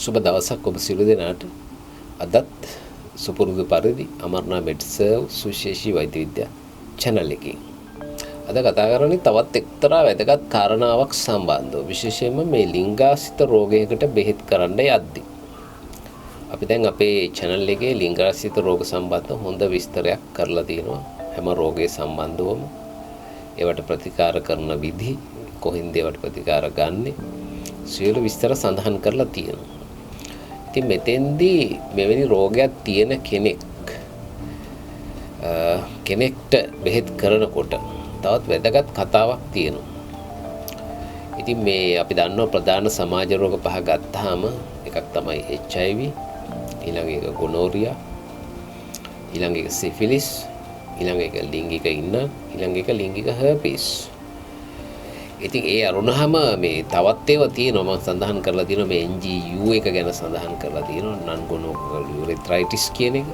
සුබ දවසක් ඔබ සියලු දෙනාට. අදත් සුපුරුදු පරිදි අමරණා මෙඩ්සර්ව් සුවිශේෂී වෛද්‍ය විද්‍යා channel එකකින් අද කතා කරන්නේ තවත් එක්තරා වැදගත් කාරණාවක් සම්බන්ධව. විශේෂයෙන්ම මේ ලිංගාශ්‍රිත රෝගයකට බෙහෙත් කරන්න යද්දී අපි දැන් අපේ channel එකේ ලිංගාශ්‍රිත රෝග සම්බන්ධ හොඳ විස්තරයක් කරලා තියෙනවා. හැම රෝගයේ සම්බන්ධවම ඒවට ප්‍රතිකාර කරන විදි, කොහින්ද ඒවට ප්‍රතිකාර ගන්නෙ, සියලු විස්තර සඳහන් කරලා තියෙනවා. ඉතින් මෙතෙන්දී මෙවැනි රෝගයක් තියෙන කෙනෙක්ට බෙහෙත් කරනකොට තවත් වැදගත් කතාවක් තියෙනවා. ඉතින් මේ අපි දන්නවා ප්‍රධාන සමාජ රෝග පහ ගත්තාම එකක් තමයි HIV, ඊළඟ එක ගොනෝරියා, ඊළඟ එක සිෆිලිස්, ඊළඟ එක ලිංගික ඉන්න, ඊළඟ එක ලිංගික හර්පීස්. ඉතින් ඒ අරුණහම මේ තවත් ඒවා තියෙනවා මම සඳහන් කරලා තියෙනවා මේ NGU එක ගැන සඳහන් කරලා තියෙනවා non gonococcal urethritis කියන එක.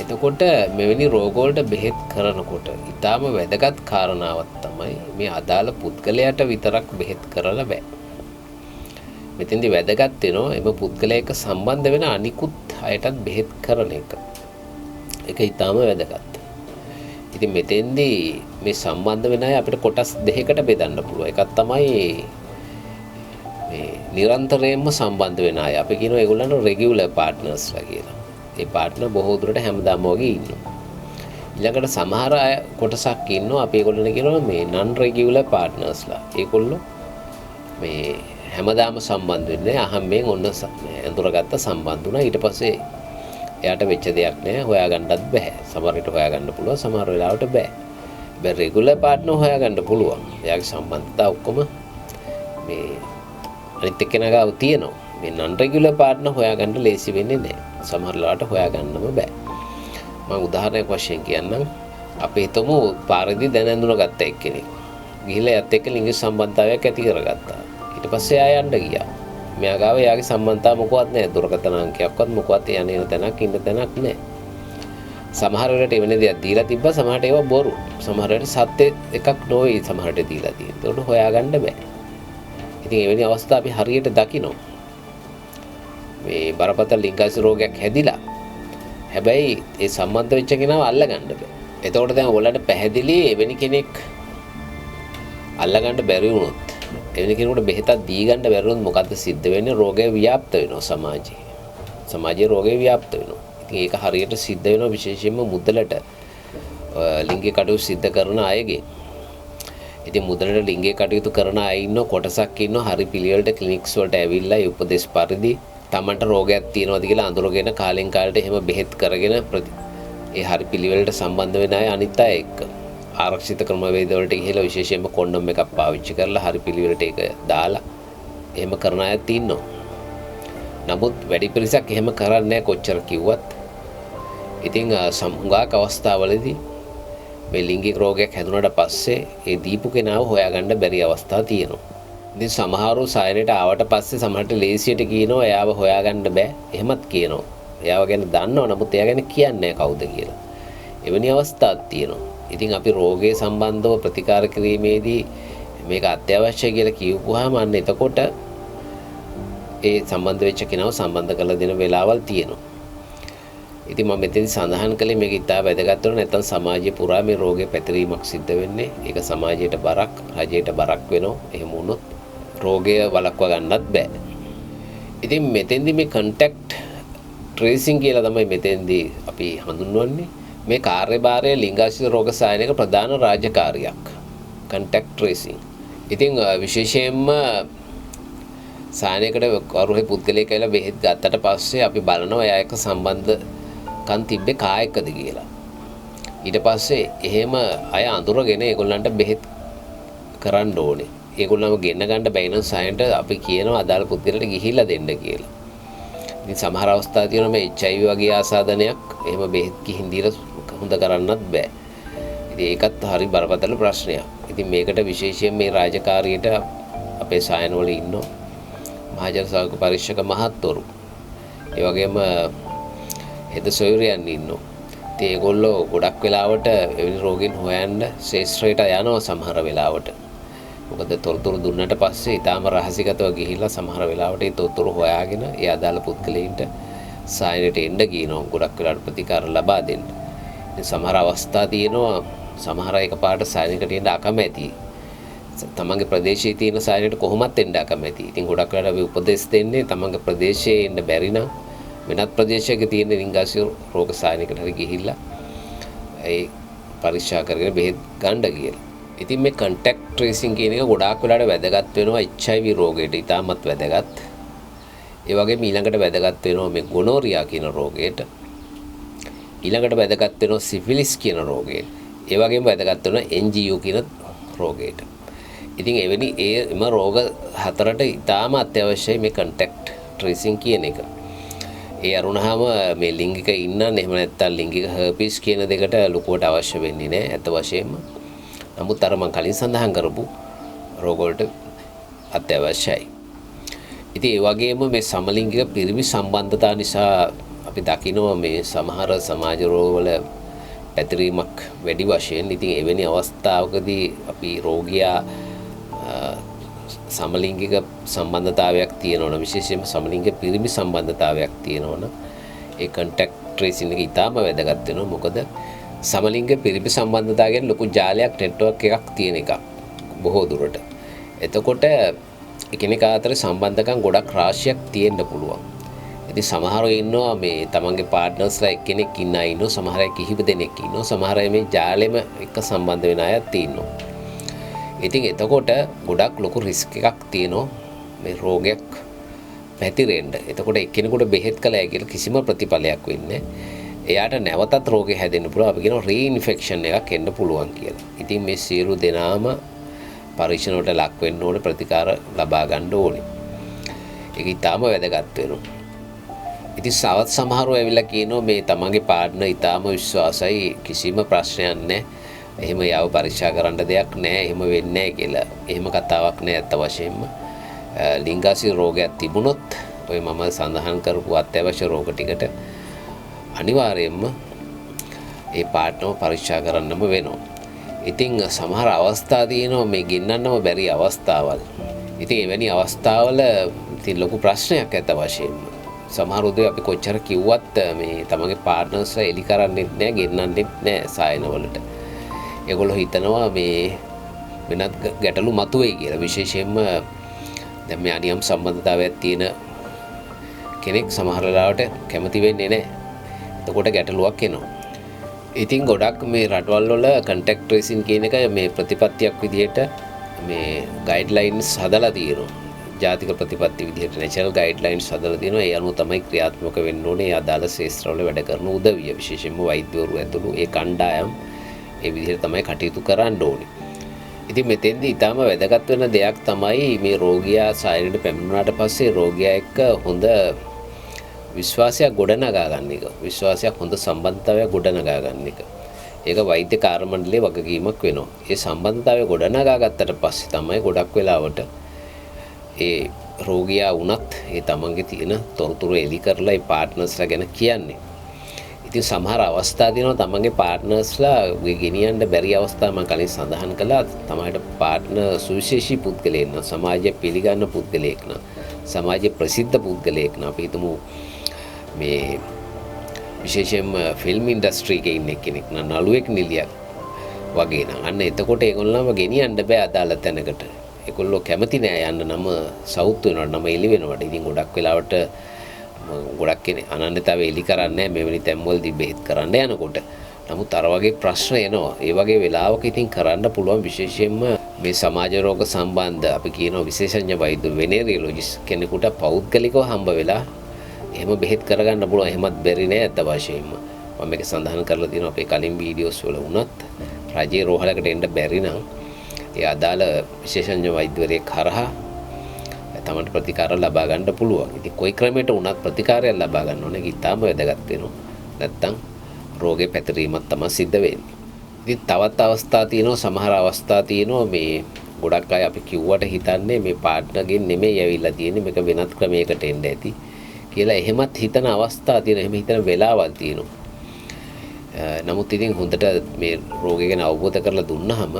එතකොට මෙවැනි රෝග වලට බෙහෙත් කරනකොට ඊටාම වැදගත් කාරණාවක් තමයි මේ අදාළ පුද්ගලයාට විතරක් බෙහෙත් කරලා බෑ. මෙතෙන්දි වැදගත් වෙනවා එම පුද්ගලයා එක්ක සම්බන්ධ වෙන අනිකුත් අයටත් බෙහෙත් කරන එක. ඒක ඊටාම වැදගත්. ඉතින් මෙතෙන්දී මේ සම්බන්ධ වෙන අය අපිට කොටස් දෙකකට බෙදන්න පුළුවන්. එකක් තමයි මේ නිරන්තරයෙන්ම සම්බන්ධ වෙන අය. අපි කියනවා ඒගොල්ලන්ට රෙගියුලර් පාර්ට්නර්ස්ලා කියලා. ඒ පාර්ට්නර් බොහෝ දුරට හැමදාම වගේ ඉන්නවා. ඊළඟට සමහර අය කොටසක් ඉන්නවා අපි ඒගොල්ලන් කියනවා මේ non regular partnersලා. ඒගොල්ලෝ මේ හැමදාම සම්බන්ධ වෙන්නේ අහම්බෙන් ඔන්න අඳුරගත්ත සම්බන්ධ වුණා. ඊට පස්සේ එයාට වෙච්ච දෙයක් නෑ, හොයාගන්නත් බෑ. සමහර විට හොයාගන්න පුළුවන්, සමහර වෙලාවට බෑ. හැබැයි රෙගුලර් පාර්ට්නර් හොයාගන්න පුළුවන්. එයාගේ සම්බන්ධතා ඔක්කොම මේ අනිත් එක්කෙනා ගාව තියෙනවා. මේ non regular partner හොයාගන්න ලේසි වෙන්නේ නෑ. සමහර වෙලාවට හොයාගන්නම බෑ. මම උදාහරණයක් වශයෙන් කියන්නම්. අපි හිතමු පාරේදී දැන ඇඳුනගත්ත එක්කෙනෙක්. ගිහිල්ලා යත් එක්ක ලිංගික සම්බන්ධතාවයක් ඇති කරගත්තා. ඊට පස්සේ ආය යන්න ගියා. මෙයා ගාව එයාගේ සම්බන්ධතාව මොකවත් නැහැ. දුරකථන අංකයක්වත් මොකවත් යන්නේ තැනක් ඉන්න තැනක් නැහැ. සමහර වෙලට එවැනි දේක් දීලා තිබ්බා, සමහරට ඒවා බොරු. සමහර වෙලට සත්‍ය එකක් නොවේ සමහරට දීලා තියෙන්නේ. ඒකට හොයාගන්න බෑ. ඉතින් එවැනි අවස්ථා අපි හරියට දකිනවා. මේ බරපතල ලිංගාශ්‍රිත රෝගයක් හැදිලා. හැබැයි ඒ සම්බන්ධ වෙච්ච කෙනාව අල්ලගන්න බෑ. එතකොට දැන් ඔයාලට පැහැදිලි එවැනි කෙනෙක් අල්ලගන්න බැරි වුණොත්, එවැනි කෙනෙකුට බෙහෙතක් දී ගන්න බැරි වුණොත් මොකද්ද සිද්ධ වෙන්නේ? රෝගය ව්‍යාප්ත වෙනවා සමාජයේ. සමාජයේ රෝගය ව්‍යාප්ත වෙනවා. ඉතින් ඒක හරියට සිද්ධ වෙනවා විශේෂයෙන්ම මුදලට ලිංගික කටයුතු සිද්ධ කරන අයගේ. ඉතින් මුදලට ලිංගික කටයුතු කරන අය ඉන්න කොටසක් ඉන්නවා හරි පිළිවෙලට ක්ලිනික්ස් වලට ඇවිල්ලා ඒ උපදේශ පරිදි තමන්ට රෝගයක් තියෙනවද කියලා අඳුරගෙන කාලෙන් කාලට එහෙම බෙහෙත් කරගෙන ඒ හරි පිළිවෙලට සම්බන්ධ වෙන අය අනිත් අය එක්ක ආරක්ෂිත ක්‍රමවේද වලට ගිහිලා විශේෂයෙන්ම කොන්ඩම් එකක් පාවිච්චි කරලා හරි පිළිවෙලට ඒක දාලා එහෙම කරන අයත් ඉන්නවා. නමුත් වැඩි පිරිසක් එහෙම කරන්නේ නැහැ කොච්චර කිව්වත්. ඉතින් සම්හුඟාක අවස්ථාවලදී මේ ලිංගික රෝගයක් හැදුනට පස්සේ ඒ දීපු කෙනාව හොයාගන්න බැරි අවස්ථා තියෙනවා. ඉතින් සමහරව සායනයට ආවට පස්සේ සමහරට ලේසියට කියනවා එයාව හොයාගන්න බෑ. එහෙමත් කියනවා. එයාව ගැන දන්නවා නමුත් එයා ගැන කියන්නේ නැහැ කවුද කියලා. එවැනි අවස්ථාවක් තියෙනවා. ඉතින් අපි රෝගයේ සම්බන්ධව ප්‍රතිකාර කිරීමේදී මේක අත්‍යවශ්‍යයි කියලා කියවුවාම අන්න එතකොට ඒ සම්බන්ධ වෙච්ච කෙනාව සම්බන්ධ කරලා දෙන වෙලාවල් තියෙනවා. ඉතින් මම මෙතෙන් සඳහන් කළේ මේක ඉතා වැදගත් වෙන නැත්නම් සමාජය පුරා මේ රෝගේ පැතිරීමක් සිද්ධ වෙන්නේ. ඒක සමාජයට බරක්, රජයට බරක් වෙනවා. එහෙම වුණොත් රෝගය වළක්වා ගන්නත් බෑ. ඉතින් මෙතෙන්දි මේ contact tracing කියලා තමයි මෙතෙන්දි අපි හඳුන්වන්නේ. මේ කාර්යභාරය ලිංගාශ්‍රිත රෝග සායනයක ප්‍රධාන රාජකාරියක්. contact tracing. ඉතින් විශේෂයෙන්ම සායනයකට අරුහේ පුද්ගලයෙක් කියලා බෙහෙත් ගත්තට පස්සේ අපි බලනවා එයා එක්ක සම්බන්ධකම් තිබ්බේ කායකද කියලා. ඊට පස්සේ එහෙම අය අඳුරගෙන ඒගොල්ලන්ට බෙහෙත් කරන්න ඕනේ. ඒගොල්ලන්ව ගෙන්න ගන්න බැයි නම් සායනට අපි කියනවා අදාළ පුද්ගලයාට ගිහිල්ලා දෙන්න කියලා. ඉතින් සමහර අවස්ථා තියෙනවා මේ HIV වගේ ආසාදනයක් එහෙම බෙහෙත් කිහින් දීලා හොඳ කරන්නත් බෑ. ඉතින් ඒකත් හරි බරපතල ප්‍රශ්නයක්. ඉතින් මේකට විශේෂයෙන් මේ රාජකාරියට අපේ සායනවල ඉන්නවා මහජන සෞඛ්‍ය පරීක්ෂක මහත්වරු. ඒ වගේම හෙද සොයුරියන් ඉන්නවා. ඉතින් ඒගොල්ලෝ ගොඩක් වෙලාවට එවැනි රෝගීන් හොයන්න ශේෂ්ත්‍රයට යනවා සමහර වෙලාවට. මොකද තොරතුරු දුන්නට පස්සේ ඊටාම රහසිගතව ගිහිල්ලා සමහර වෙලාවට ඒ තොරතුරු හොයාගෙන ඒ අදාළ පුද්ගලයින්ට සායනයට එන්න කියනවා ගොඩක් වෙලාවට ප්‍රතිකාර ලබා දෙන්න. ඉතින් සමහර අවස්ථා තියෙනවා සමහර එකපාරට සායනයකට එන්න අකමැති. තමන්ගේ ප්‍රදේශයේ තියෙන සායනයට කොහොමත් එන්න අකමැති. ඉතින් ගොඩක් වෙලාවට අපි උපදෙස් දෙන්නේ තමන්ගේ ප්‍රදේශයේ එන්න බැරි නම් වෙනත් ප්‍රදේශයක තියෙන රින්ගාසිය රෝග සායනයකට හරි ගිහිල්ලා ඒ පරීක්ෂා කරගෙන බෙහෙත් ගන්න කියලා. ඉතින් මේ contact tracing කියන එක ගොඩාක් වෙලාවට වැදගත් වෙනවා HIV රෝගයට. ඉතාමත් වැදගත්. ඒ වගේම ඊළඟට වැදගත් වෙනවා මේ ගොනෝරියා කියන රෝගයට. ඊළඟට වැදගත් වෙනවා සිෆිලිස් කියන රෝගයට. ඒ වගේම වැදගත් වෙනවා NGU කියන රෝගයට. ඉතින් එම රෝග හතරට ඉතාම අත්‍යවශ්‍යයි මේ contact tracing කියන එක. ඒ අරුණාම මේ ලිංගික ඉන්නන් එහෙම නැත්නම් ලිංගික හර්පීස් කියන දෙකට ලොකුවට අවශ්‍ය වෙන්නේ නැහැ අත වශයෙන්ම. නමුත් අර මම කලින් සඳහන් කරපු රෝග වලට අත්‍යවශ්‍යයි. ඉතින් ඒ වගේම මේ සමලිංගික පිරිමි සම්බන්ධතා නිසා අපි දකිනවා මේ සමහර සමාජ රෝගවල පැතිරීමක් වැඩි වශයෙන්. ඉතින් එවැනි අවස්ථාවකදී අපි රෝගියා සමලිංගික සම්බන්ධතාවයක් තියෙනවනේ විශේෂයෙන්ම සමලිංගික පිරිමි සම්බන්ධතාවයක් තියෙනවනේ ඒ contact tracing එක ඉතාම වැදගත් වෙනවා. මොකද සමලිංගික පිරිමි සම්බන්ධතාව කියන්නේ ලොකු ජාලයක් network එකක් තියෙන එකක් බොහෝ දුරට. එතකොට එකිනෙකා අතර සම්බන්ධකම් ගොඩක් රාශියක් තියෙන්න පුළුවන්. ඉතින් සමහරව ඉන්නවා මේ තමන්ගේ පාර්ට්නර්ස්ලා එක්කෙනෙක් ඉන්න අය ඉන්නවා, සමහර අය කිහිප දෙනෙක් ඉන්නවා, සමහර අය මේ ජාලෙම එක්ක සම්බන්ධ වෙන අයත් ඉන්නවා. ඉතින් එතකොට ගොඩක් ලොකු රිස්ක් එකක් තියෙනවා මේ රෝගයක් පැතිරෙන්න. එතකොට එක්කෙනෙකුට බෙහෙත් කළා කියලා කිසිම ප්‍රතිඵලයක් වෙන්නේ එයාට නැවතත් රෝගේ හැදෙන්න පුළුවන්. අපි කියනවා රීඉන්ෆෙක්ෂන් එකක් එන්න පුළුවන් කියලා. ඉතින් මේ සියලු දෙනාම පරීක්ෂණ වලට ලක් වෙන්න ඕනේ, ප්‍රතිකාර ලබා ගන්න ඕනේ. ඒක ඊටාම වැදගත් වෙනවා. ඉතින් සමහරව ඇවිල්ලා කියනවා මේ තමන්ගේ පාර්ට්නර් ඊටාම විශ්වාසයි, කිසිම ප්‍රශ්නයක් නැහැ. එහෙම යව පරීක්ෂා කරන්න දෙයක් නැහැ, එහෙම වෙන්නේ නැහැ කියලා. එහෙම කතාවක් නැහැ අත වශයෙන්ම. ලිංගාශය රෝගයක් තිබුණොත් ඔය මම සඳහන් කරපු අත්‍යවශ්‍ය රෝග ටිකට අනිවාර්යයෙන්ම ඒ පාර්ට්නර්ව පරීක්ෂා කරන්නම වෙනවා. ඉතින් සමහර අවස්ථා තියෙනවා මේ ගෙන්නන්නම බැරි අවස්ථාවල්. ඉතින් එවැනි අවස්ථාවල ඉතින් ලොකු ප්‍රශ්නයක් ඇත වශයෙන්ම. සමහර උදේ අපි කොච්චර කිව්වත් මේ තමන්ගේ පාර්ට්නර්ස්ලා එලි කරන්නේ නැහැ, ගෙන්නන්නේ නැහැ සායනවලට. ඒගොල්ලෝ හිතනවා මේ වෙනත් ගැටලු මතුවේයි කියලා. විශේෂයෙන්ම දැන් මේ අනියම් සම්බන්ධතාවයක් තියෙන කෙනෙක් සමහර වෙලාවට කැමති වෙන්නේ නැහැ. එතකොට ගැටලුවක් එනවා. ඉතින් ගොඩක් මේ රටවල් වල contact tracing කියන එක මේ ප්‍රතිපත්තියක් විදිහට මේ ගයිඩ්ලයින්ස් හදලා තියෙනවා. ජාතික ප්‍රතිපත්ති විදිහට නැෂනල් ගයිඩ්ලයින්ස් හදලා තියෙනවා. ඒ අනුව තමයි ක්‍රියාත්මක වෙන්න ඕනේ. ඒ අදාළ ශාස්ත්‍රවල වැඩ කරන උදවිය විශේෂයෙන්ම වෛද්‍යවරු ඇතුළු ඒ කණ්ඩායම් ඒ විදිහට තමයි කටයුතු කරන්න ඕනේ. ඉතින් මෙතෙන්දී ඊටාම වැදගත් වෙන දෙයක් තමයි මේ රෝගියා සායනයට පැමිණුණාට පස්සේ රෝගියා එක්ක හොඳ විශ්වාසයක් ගොඩනගා ගන්න එක. විශ්වාසයක් හොඳ සම්බන්ධතාවයක් ගොඩනගා ගන්න එක. ඒක වෛද්‍ය කාර්ය මණ්ඩලයේ වගකීමක් වෙනවා. ඒ සම්බන්ධතාවය ගොඩනගා ගත්තට පස්සේ තමයි ගොඩක් වෙලාවට ඒ රෝගියා වුණත් ඒ තමන්ගේ තියෙන තොරතුරු එලි කරලා ඒ පාර්ට්නර්ස්ලා ගැන කියන්නේ. ඉතින් සමහර අවස්ථා තියෙනවා තමන්ගේ පාර්ට්නර්ස්ලා ගෙනියන්න බැරි අවස්ථා මම කලින් සඳහන් කළා. තමයිට පාර්ට්නර් සුවිශේෂී පුද්ගලයෙක් නම්, සමාජයේ පිළිගන්න පුද්ගලයෙක් නම්, සමාජයේ ප්‍රසිද්ධ පුද්ගලයෙක් නම්, අපි හිතමු මේ විශේෂයෙන්ම ෆිල්ම් ඉන්ඩස්ට්‍රි එකේ ඉන්න කෙනෙක් නම්, නළුවෙක් නිලියක් වගේ නම් අන්න එතකොට ඒගොල්ලන්ව ගෙනියන්න බෑ අදාළ තැනකට. ඒගොල්ලෝ කැමති නෑ යන්න නම සවුත් වෙනවට, නම එලි වෙනවට. ඉතින් ගොඩක් වෙලාවට ගොඩක් කෙනෙක් අනන්‍යතාවය එලි කරන්නේ මෙවැනි තැන්වලදී බෙහෙත් කරන්න යනකොට. නමුත් අර වගේ ප්‍රශ්න එනවා. ඒ වගේ වෙලාවක ඉතින් කරන්න පුළුවන් විශේෂයෙන්ම මේ සමාජ රෝග සම්බන්ධ අපි කියනවා විශේෂඥ වෛද්‍ය වෙනේරියොලොජිස්ට් කෙනෙකුට පෞද්ගලිකව හම්බ වෙලා එහෙම බෙහෙත් කරගන්න පුළුවන්. එහෙමත් බැරි නෑ අත වශයෙන්ම. මම මේක සඳහන් කරලා තියෙනවා අපේ කලින් වීඩියෝස් වල වුණත් රජයේ රෝහලකට එන්න බැරි නම් ඒ අදාළ විශේෂඥ වෛද්‍යවරයෙක් හරහා තමන්ට ප්‍රතිකාර ලබා ගන්න පුළුවන්. ඉතින් කොයි ක්‍රමයකට වුණත් ප්‍රතිකාරයක් ලබා ගන්න ඕනේ. ඒක ඉතාම වැදගත් වෙනවා. නැත්තම් රෝගේ පැතිරීමක් තමයි සිද්ධ වෙන්නේ. ඉතින් තවත් අවස්ථා තියෙනවා, සමහර අවස්ථා තියෙනවා මේ ගොඩක් අය අපි කිව්වට හිතන්නේ මේ පාර්ට්නර්ගෙන් නෙමෙයි ඇවිල්ලා තියෙන්නේ, මේක වෙනත් ක්‍රමයකට එන්න ඇති කියලා එහෙමත් හිතන අවස්ථා තියෙනවා. එහෙම හිතන වෙලාවල් තියෙනවා. නමුත් ඉතින් හොඳට මේ රෝගය ගැන අවබෝධ කරලා දුන්නාම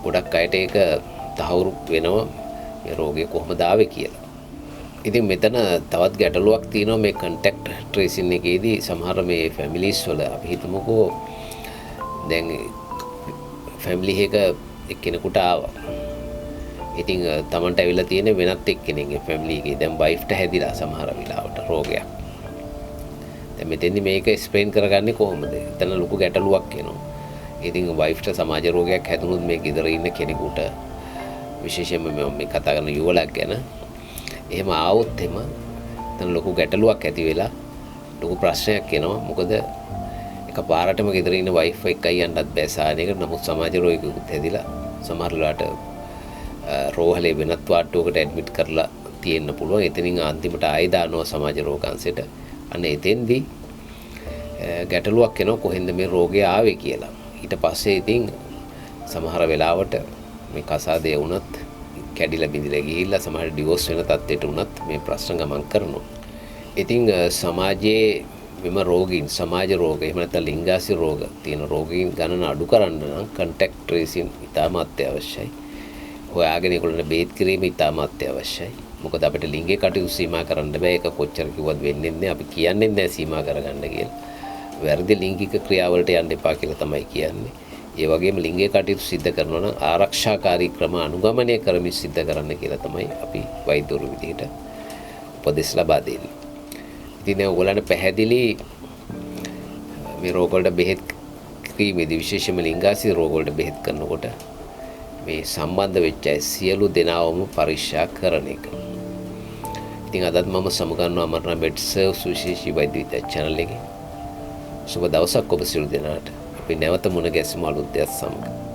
ගොඩක් අයට ඒක තහවුරු වෙනවා මේ රෝගය කොහොමද ආවේ කියලා. ඉතින් මෙතන තවත් ගැටලුවක් තියෙනවා මේ කන්ටැක්ට් ට්‍රේසින් එකේදී. සමහර මේ ෆැමිලිස් වල අපි හිතමුකෝ දැන් ෆැමිලි එක එක්කෙනෙකුට ආවා. ඉතින් තමන්ට ඇවිල්ලා තියෙන වෙනත් එක්කෙනෙක්ගේ ෆැමිලි එකේ දැන් වයිෆ්ට හැදිලා සමහර වෙලාවට රෝගයක්. දැන් මෙතෙන්දි මේක එක්ස්ප්ලেইন කරගන්නේ කොහොමද? එතන ලොකු ගැටලුවක් එනවා. ඉතින් වයිෆ්ට සමාජ රෝගයක් හැදුනොත් මේ ගෙදර ඉන්න කෙනෙකුට විශේෂයෙන්ම මේ කතා කරන යුවලක් ගැන එහෙම ආවොත් එතන ලොකු ගැටලුවක් ඇති වෙලා ලොකු ප්‍රශ්නයක් එනවා. මොකද එකපාරටම ගෙදර ඉන්න වයිෆ් එක්කයි යන්නත් බෑ සාහනයකට. නමුත් සමාජ රෝගියෙකුත් හැදිලා සමහර වෙලාවට රෝහලේ වෙනත් වාට්ටුවකට ඇඩ්මිට් කරලා තියෙන්න පුළුවන්. එතනින් අන්තිමට ආයෙ දානවා සමාජ රෝගාංශයට. අන්න එතෙන්දී ගැටලුවක් එනවා කොහෙන්ද මේ රෝගය ආවේ කියලා. ඊට පස්සේ ඉතින් සමහර වෙලාවට මේ කසාදය වුණත් කැඩිලා බිඳිලා ගිහිල්ලා සමහර ඩිවෝස් වෙන තත්ත්වයට වුණත් මේ ප්‍රශ්න ගමන් කරනවා. ඉතින් සමාජයේ මෙම රෝගීන් සමාජ රෝග එහෙම නැත්නම් ලිංගාශය රෝග තියෙන රෝගීන් ගණන අඩු කරන්න නම් කන්ටැක්ට් ට්‍රේසින් ඉතාම අත්‍යවශ්‍යයි. හොයාගෙන ඒගොල්ලන්ට බේත් කිරීම ඉතාම අත්‍යවශ්‍යයි. මොකද අපිට ලිංගික කටයුතු සීමා කරන්න බෑ. ඒක කොච්චර කිව්වත් වෙන්නේ නැහැ. අපි කියන්නේ නැහැ සීමා කරගන්න කියලා. වැරදි ලිංගික ක්‍රියාවලට යන්න එපා කියලා තමයි කියන්නේ. ඒ වගේම ලිංගික කටයුතු සිද්ධ කරනවා නම් ආරක්ෂාකාරී ක්‍රම අනුගමනය කරමින් සිද්ධ කරන්න කියලා තමයි අපි වෛද්‍යවරු විදිහට උපදෙස් ලබා දෙන්නේ. ඉතින් දැන් ඔයගොල්ලන්ට පැහැදිලි මේ රෝග වලට බෙහෙත් කිරීමේදී විශේෂයෙන්ම ලිංගාශය රෝග වලට බෙහෙත් කරනකොට මේ සම්බන්ධ වෙච්ච සියලු දෙනාවම පරීක්ෂා කරන එක. ඉතින් අදත් මම සමගන්නවා අමරණ මෙඩ්සර්ව් සුවිශේෂී වෛද්‍ය විද්‍යා channel එකේ. සුබ දවසක් ඔබ සියලු දෙනාට. අපි නැවත මුණ ගැසෙමු අලුත් දෙයක් සමග.